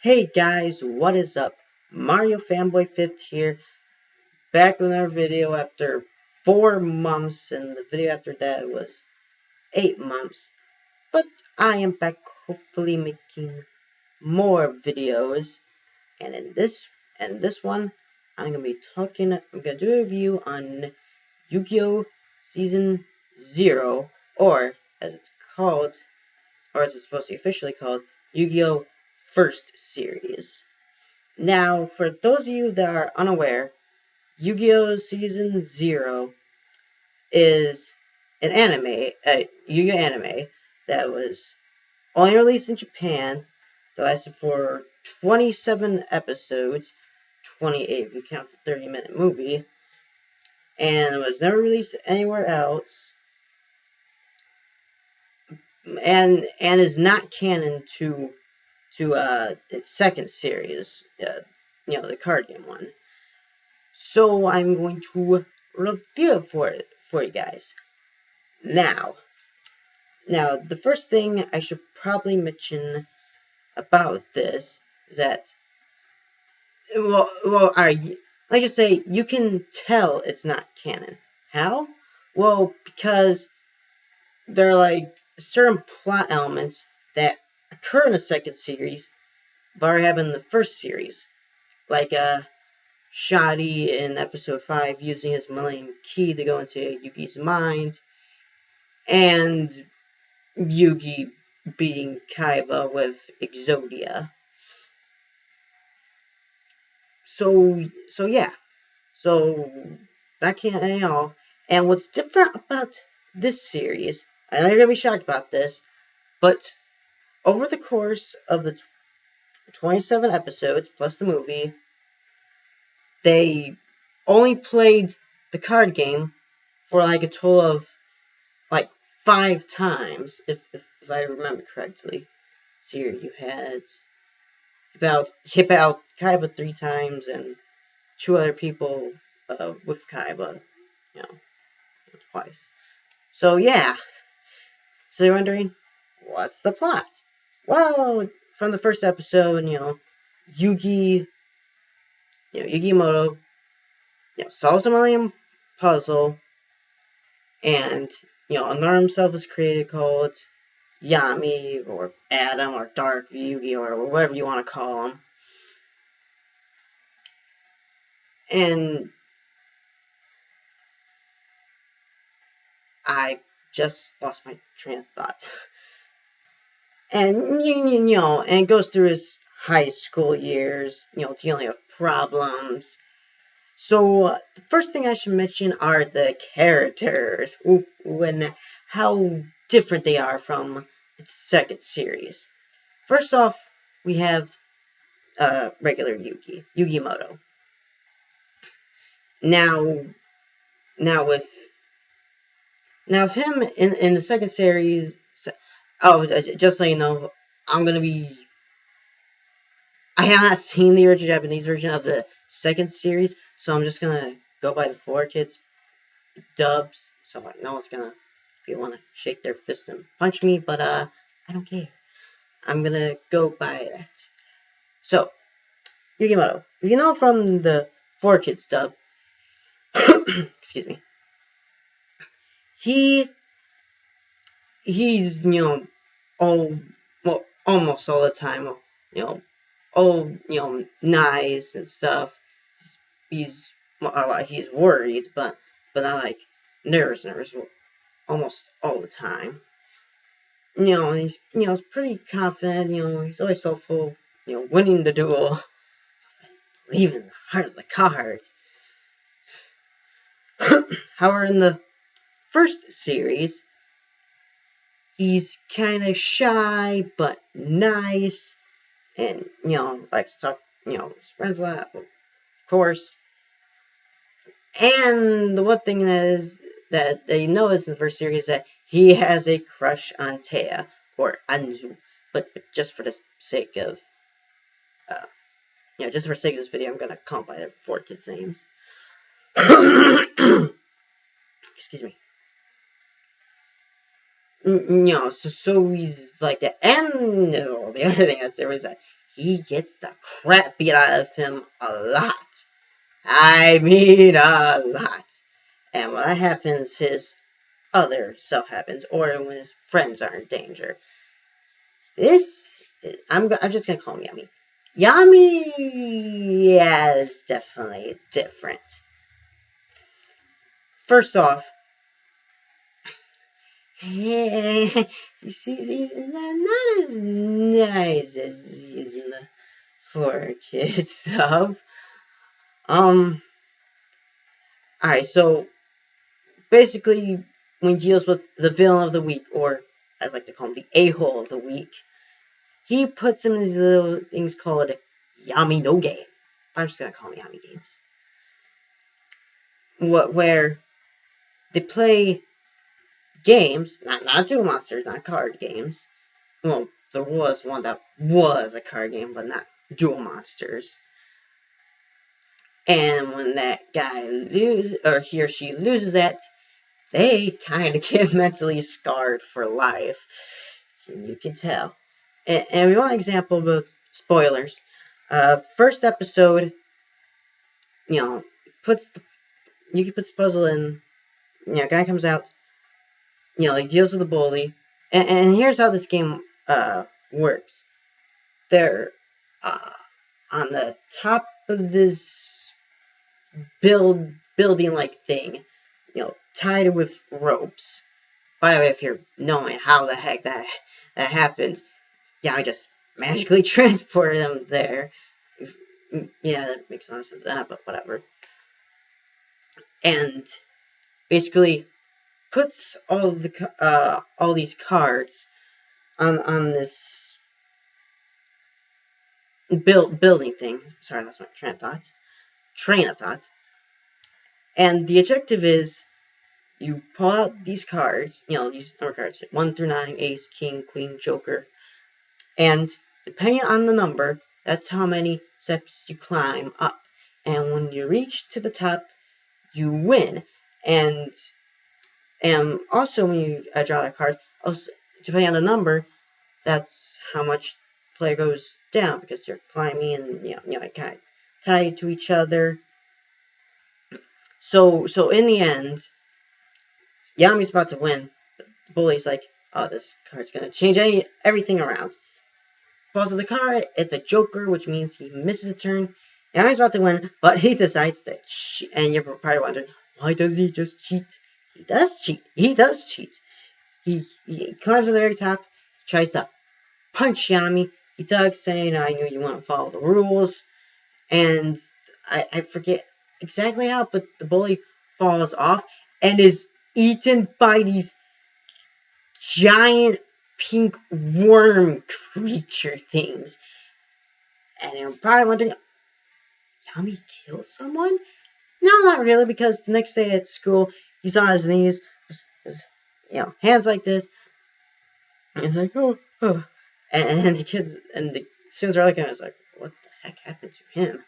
Hey guys, what is up? Mario Fanboy 5th here, back with another video after 4 months, and the video after that was 8 months. But I am back, hopefully making more videos, and in this one, I'm gonna do a review on Yu-Gi-Oh! Season 0, or as it's called, or as it's supposed to be officially called, Yu-Gi-Oh! First Series. Now, for those of you that are unaware, Yu-Gi-Oh! Season 0 is an anime, a Yu-Gi-Oh! Anime that was only released in Japan, that lasted for 27 episodes, 28 if you count the 30-minute movie, and was never released anywhere else, and is not canon to its second series, the card game one. So I'm going to review it for you guys. Now, the first thing I should probably mention about this is that, alright, let's just say you can tell it's not canon. How? Well, because there are like certain plot elements that occur in the second series but are happening in the first series, like Shadi in episode 5 using his Millennium Key to go into Yugi's mind, and Yugi beating Kaiba with Exodia. So yeah. So that can't at all. And what's different about this series, I know you're gonna be shocked about this, but over the course of the 27 episodes plus the movie, they only played the card game for like a total of like 5 times, if I remember correctly. So you had hit out Kaiba 3 times and 2 other people with Kaiba, you know, twice. So yeah. So you're wondering, what's the plot? Well, from the first episode, Yugi, Yugi Moto, solves the Millennium Puzzle, and another himself is created called Yami, or Adam, or Dark Yugi, or whatever you want to call him. And I just lost my train of thought. And, and it goes through his high school years, dealing with problems. So, the first thing I should mention are the characters, and how different they are from its second series. First off, we have regular Yugi Moto. Now with him in the second series. Just so you know, I have not seen the original Japanese version of the second series, so I'm just gonna go by the 4Kids dubs. So like, no one's gonna want to shake their fist and punch me, but I don't care. I'm gonna go by that. So, Yugimoto, from the 4Kids dub, excuse me, he's all almost all the time, nice and stuff. He's he's worried, but not like nervous almost all the time. He's he's pretty confident. He's always so full of winning the duel, believing in the heart of the cards. However, in the first series, he's kind of shy but nice, and likes to talk his friends a lot, of course. And the one thing that they notice in the first series is that he has a crush on Taya, or Anzu, but just for the sake of just for the sake of this video, I'm gonna call them by their 4Kids names. Excuse me. So he's like that. And the other thing I said was that he gets the crap beat out of him a lot. I mean a lot. And when that happens, his other self happens, or when his friends are in danger. This, I'm just gonna call him Yami. Yami, yeah, is definitely different. First off, he's not as nice as he's in the 4Kids stuff. Alright, so basically, when he deals with the villain of the week, or I like to call him the a-hole of the week, he puts him in these little things called Yami no Game. I'm just gonna call them Yami games. Where they play games, not Duel Monsters, not card games. Well, there was one that was a card game, but not Duel Monsters. And when that guy loses, or he or she loses it, they kind of get mentally scarred for life. And you can tell. And we want an example of spoilers. First episode, you know, you can put the puzzle in. You know, guy comes out. You know, he deals with the bully. And here's how this game works. They're on the top of this building like thing, you know, tied with ropes. By the way, if you're knowing how the heck that happened, yeah, I just magically transported them there. Yeah, that makes a lot of sense. But whatever. And basically puts all these cards on this building thing. Sorry, that's my train of thought. And the objective is you pull out these cards, you know, these number cards, 1 through 9, ace, king, queen, joker, and depending on the number, that's how many steps you climb up. And when you reach to the top, you win. And also when you draw a card, also depending on the number, that's how much play goes down because you're climbing and you know kind of tied to each other. So in the end, Yami's about to win. The bully's like, oh, this card's gonna change everything around. Pulls of the card, it's a joker, which means he misses a turn. Yami's about to win, but he decides to cheat. And you're probably wondering, why does he just cheat? He does cheat. He does cheat. He climbs to the very top, tries to punch Yami. He does, saying, I knew you wouldn't follow the rules. And I forget exactly how, but the bully falls off and is eaten by these giant pink worm creature things. And you're probably wondering, Yami killed someone? No, not really, because the next day at school, he's on his knees, you know, hands like this. And he's like, oh. And the kids and the students are looking at him, like, what the heck happened to him?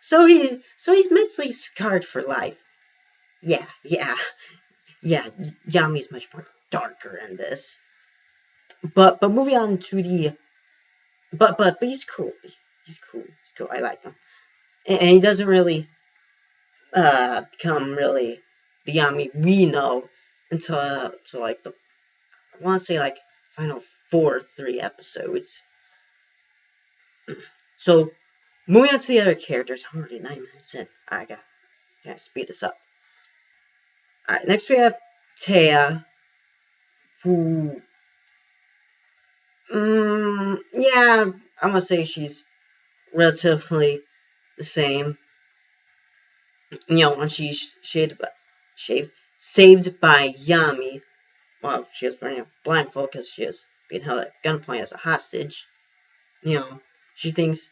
So he's mentally scarred for life. Yeah. Yami's much more darker in this. But moving on to the but he's cool. He's cool. I like him. And he doesn't really become really the Yami we know until like I want to say like final 3 episodes. So moving on to the other characters, I'm already 9 minutes in. I gotta speed this up. Alright, next we have Taya, who yeah, I'm gonna say she's relatively the same. You know, when she's saved by Yami, well, she was wearing a blindfold because she was being held at gunpoint as a hostage. You know, she thinks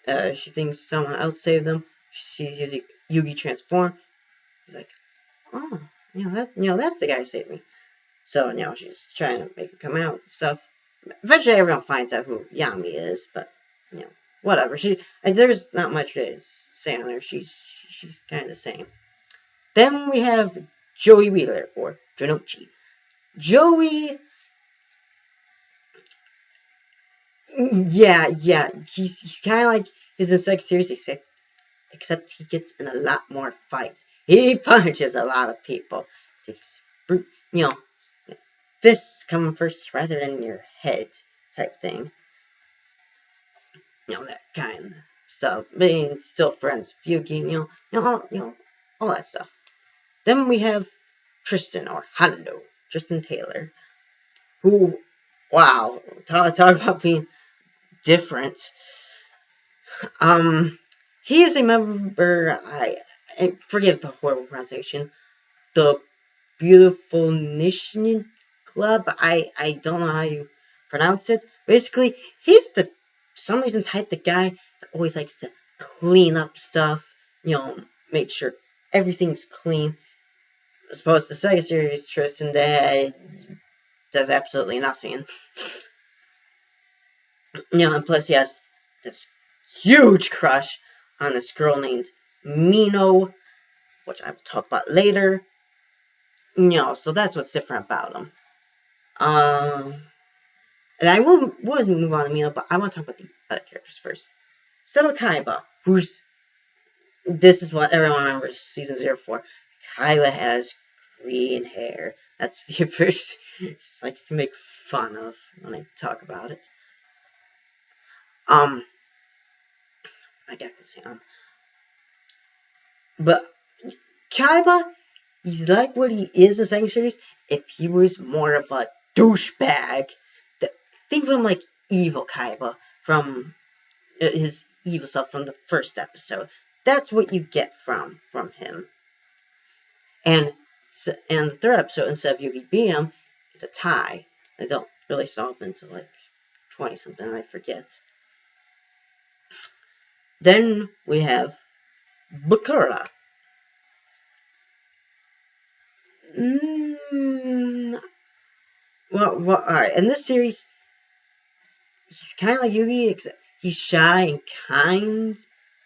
someone else saved them. She's using Yugi transform. She's like, oh, that's the guy who saved me. So, she's trying to make it come out and stuff. Eventually, everyone finds out who Yami is, but, whatever. There's not much to say on her. She's kind of the same. Then we have Joey Wheeler, or Jonouchi. Joey, Yeah, yeah. He's kind of like his insect series, except he gets in a lot more fights. He punches a lot of people. Takes, you know, fists come first rather than your head type thing. That kind of stuff. Being still friends, Fugi, all that stuff. Then we have Tristan or Hondo, Tristan Taylor, who, wow, talk about being different. Um, he is a member. I forgive the horrible pronunciation. The Beautiful Nation Club. I don't know how you pronounce it. Basically, he's the for some reason type the guy that always likes to clean up stuff. Make sure everything's clean. As opposed to Sega series, Tristan that does absolutely nothing. And plus he has this huge crush on this girl named Mino, which I will talk about later. So that's what's different about him. Um, and I would move on to Mino, but I want to talk about the other characters first. Seto Kaiba, who's this is what everyone remembers season 04. Kaiba has green hair. That's the first he likes to make fun of when I talk about it. Um, I got to say but Kaiba, he's like what he is in the second series. If he was more of a douchebag, think of him like evil Kaiba from his evil self from the first episode. That's what you get from him. And the third episode, instead of Yugi beating him, it's a tie. They don't really solve it until like 20 something, I forget. Then we have Bakura. Alright. In this series, he's kind of like Yugi, except he's shy and kind,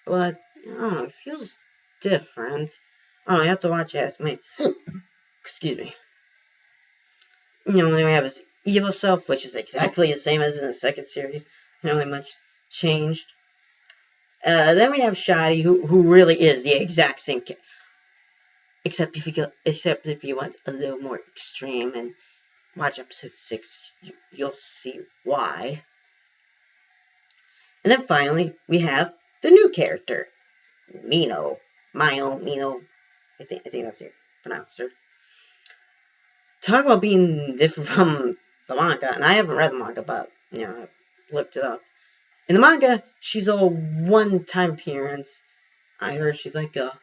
but I don't know, it feels different. Oh, you have to watch it. Me. Excuse me. Then we have his evil self, which is exactly the same as in the second series. Not really much changed. Then we have Shadi, who really is the exact same, except if you want a little more extreme and watch episode 6, you'll see why. And then finally, we have the new character, Mino. Mino. I think that's your pronouncer. Talk about being different from the manga, and I haven't read the manga, but I've looked it up. In the manga, she's a one-time appearance. I heard she's like a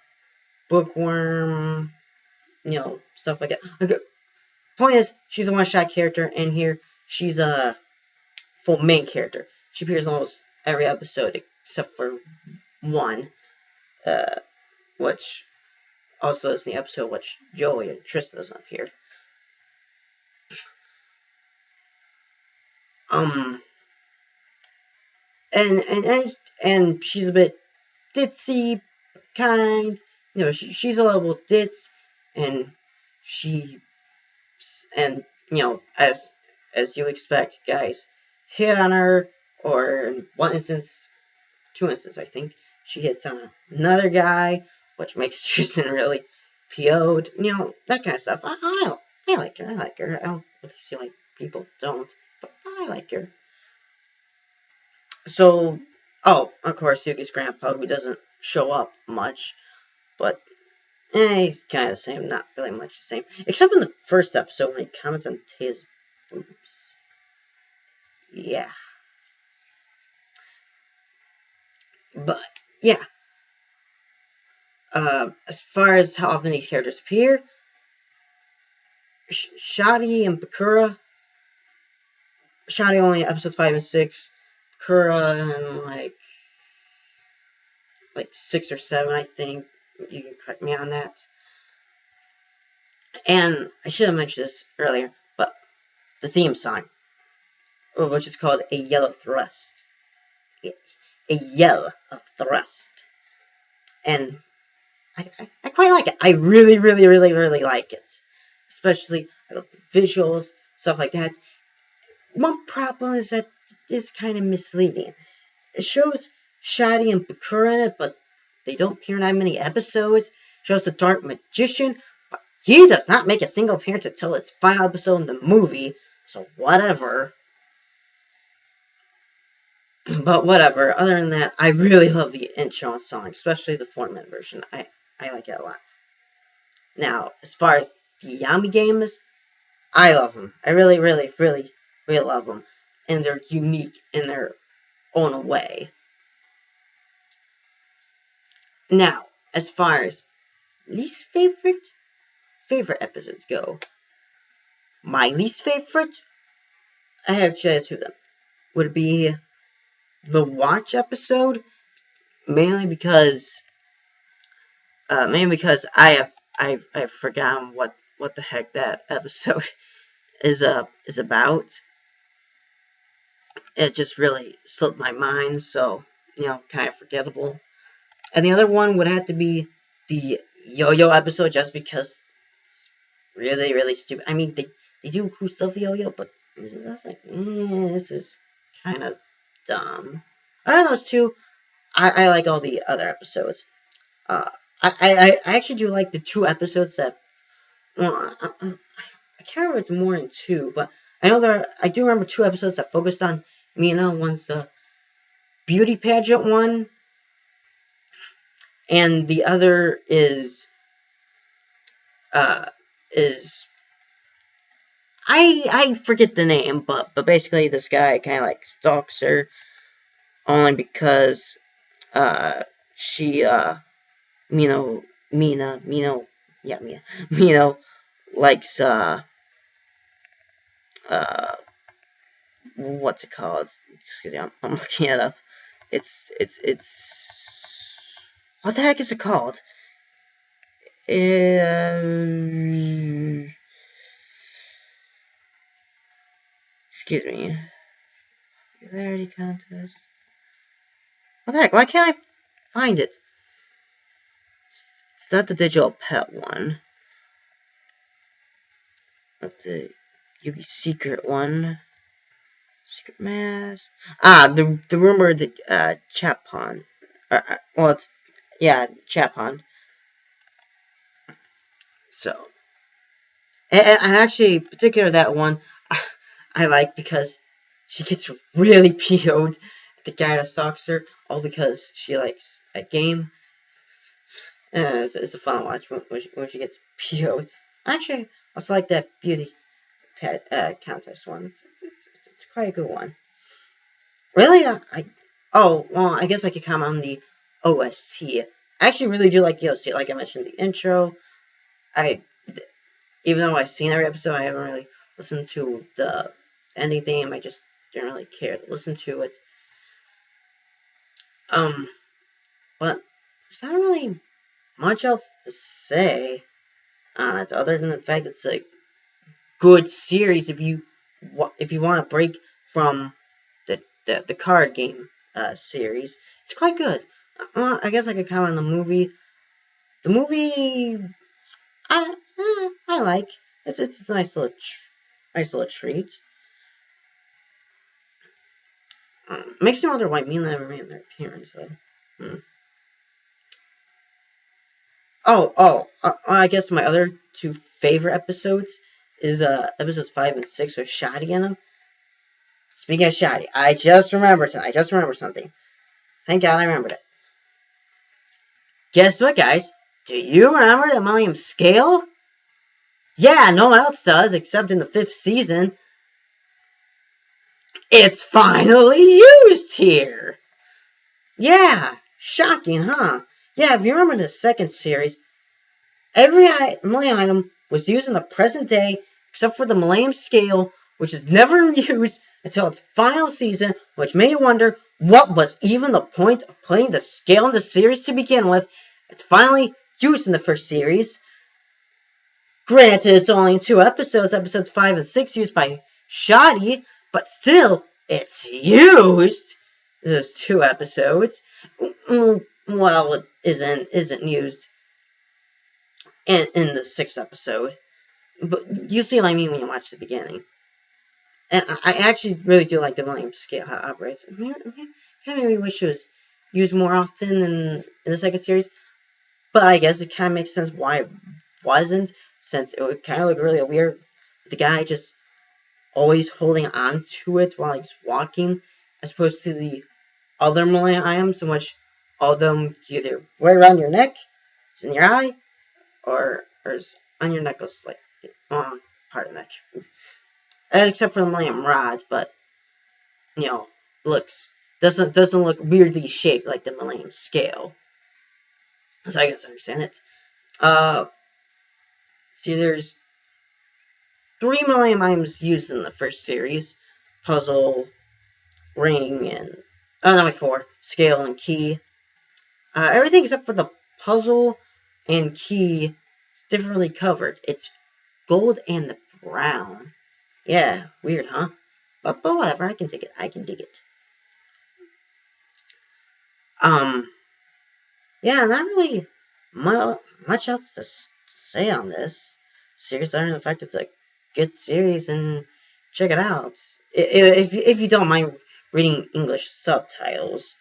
bookworm, stuff like that. Okay. Point is, she's a one-shot character, and here she's a full main character. She appears in almost every episode except for one, which also is the episode which Joey and Tristan doesn't appear. And she's a bit ditzy, kind. She's a little ditz, and she and as you expect, guys hit on her, or in one instance, two instances, I think she hits on another guy, which makes Tristan really PO'd. That kind of stuff. I like her. I don't really see why people don't, but I like her. So, of course, Yuki's grandpa, who doesn't show up much, but he's kind of the same, not really much the same. Except in the first episode when he comments on Teia's boobs. Yeah. But, yeah. As far as how often these characters appear, Shadi and Bakura. Shadi only episodes 5 and 6. Bakura in like 6 or 7, I think. You can correct me on that. And I should have mentioned this earlier, but the theme song, which is called A Yell of Thrust. A Yell of Thrust. And I quite like it. I really, really, really, really like it. Especially, I love the visuals, stuff like that. One problem is that is kind of misleading. It shows Shadi and Bakura in it, but they don't appear in that many episodes. It shows the Dark Magician, but he does not make a single appearance until its final episode in the movie, so whatever. But whatever, other than that, I really love the intro song, especially the 4-minute version. I like it a lot. Now, as far as the Yami games, I love them. I really, really, really, really love them. And they're unique in their own way. Now, as far as least favorite episodes go, my least favorite, I have two of them, would be the Watch episode, mainly because I've forgotten what the heck that episode is about. It just really slipped my mind, so kind of forgettable. And the other one would have to be the Yo-Yo episode, just because it's really, really stupid. I mean, they do cool stuff with Yo-Yo, but that's like, this is kind of dumb. Out of those two, I like all the other episodes. Uh, I actually do like the two episodes that, well, I can't remember if it's more than two, but I do remember two episodes that focused on Mina. One's the beauty pageant one, and the other uh is I forget the name, but basically this guy kind of like stalks her only because she Mina yeah Mina likes uh what's it called? Excuse me, I'm looking it up. It's what the heck is it called? Excuse me. Popularity contest. What the heck? Why can't I find it? It's not the digital pet one. Not the Yugi secret one. Secret mask. The rumored Chapon. Well, it's Chapon. So, and actually, particular that one, I like because she gets really PO'd at the guy that stalks her, all because she likes a game. It's a fun watch when she gets PO'd. Actually, I also like that beauty pet contest one. It's quite a good one. Really, I guess I could comment on the OST. I actually really do like the OST. Like I mentioned, the intro. Even though I've seen every episode, I haven't really listened to the ending theme. I just didn't really care to listen to it. But there's not really much else to say on it, other than the fact it's a good series if you want to break from the card game series. It's quite good. I guess I could comment on the movie. The movie, I like. It's a nice little treat. Makes me wonder why Mila never made an appearance though. I guess my other two favorite episodes is episodes 5 and 6 with Shadi in them. Speaking of Shadi, I just remembered something. Thank God I remembered it. Guess what, guys? Do you remember the Millennium Scale? Yeah, no one else does, except in the 5th season. It's finally used here! Yeah, shocking, huh? Yeah, if you remember the 2nd series, every Millennium item was used in the present day, except for the Millennium Scale, which is never used until its final season, which made you wonder what was even the point of putting the scale in the series to begin with. It's finally used in the 1st series. Granted, it's only in 2 episodes, episodes 5 and 6 used by Shadi, but still, it's used. There's 2 episodes. Well, it isn't used in the 6th episode. But you see what I mean when you watch the beginning. And I actually really do like the Millennium Scale how it operates. I maybe wish it was used more often in the second series, but I guess it kind of makes sense why it wasn't, since it would kind of look really weird. The guy just always holding on to it while he's walking, as opposed to the other Millennium items, in which all of them either right around your neck, it's in your eye, or it's on your necklace, like the part of the neck. Except for the Millennium Rod, but you know, looks doesn't look weirdly shaped like the Millennium Scale. So I guess I understand it. Uh, see, there's 3 Millennium items used in the first series: puzzle, ring, and no, wait, 4: scale and key. Everything except for the puzzle and key is differently covered. It's gold and brown. Yeah, weird, huh? But whatever, I can dig it. I can dig it. Um, yeah, not really much else to say on this series, other than the fact it's a good series and check it out. If you don't mind reading English subtitles.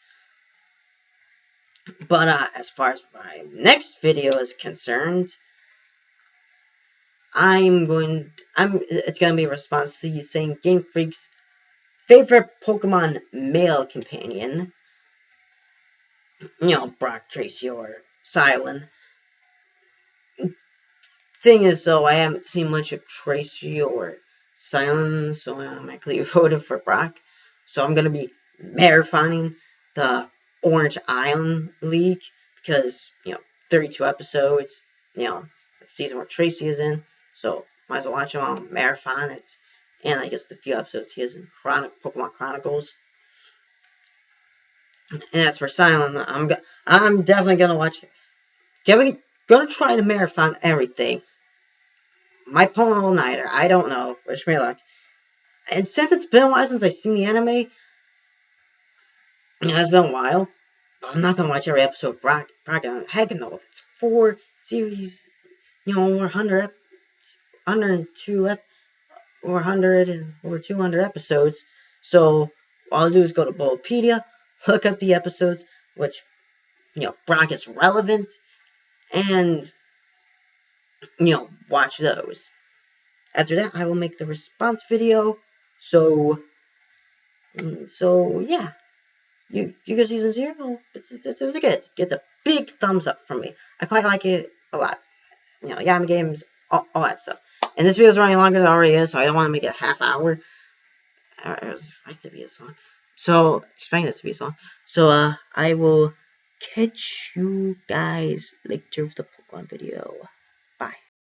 But as far as my next video is concerned, it's gonna be a response to you saying Game Freak's favorite Pokemon male companion, Brock, Tracy, or Silent. Thing is, though, I haven't seen much of Tracy or Silent, so I automatically voted for Brock. So I'm gonna be marathoning the Orange Island League because 32 episodes. The season where Tracy is in, so might as well watch him on marathon. And I guess the few episodes he is in Pokemon Chronicles. And as for Silent, I'm definitely gonna watch it. Gonna try to marathon everything. Might pull an all-nighter. I don't know. Wish me luck. And since it's been a while since I've seen the anime, it's been a while. I'm not gonna watch every episode of Brock. Heck no. It's 4 series, over 102 or 100 and over 200 episodes. So all I'll do is go to Bulbapedia, look up the episodes, which Brock is relevant, and watch those. After that, I will make the response video. So yeah, you go season 0. It's good. It gets a big thumbs up from me. I quite like it a lot. Yama games, all that stuff. And this video is running longer than it already is, so I don't want to make it a half hour. I was expecting it to be this long. So, expecting this to be this long. So, I will catch you guys later with the Pokemon video. Bye.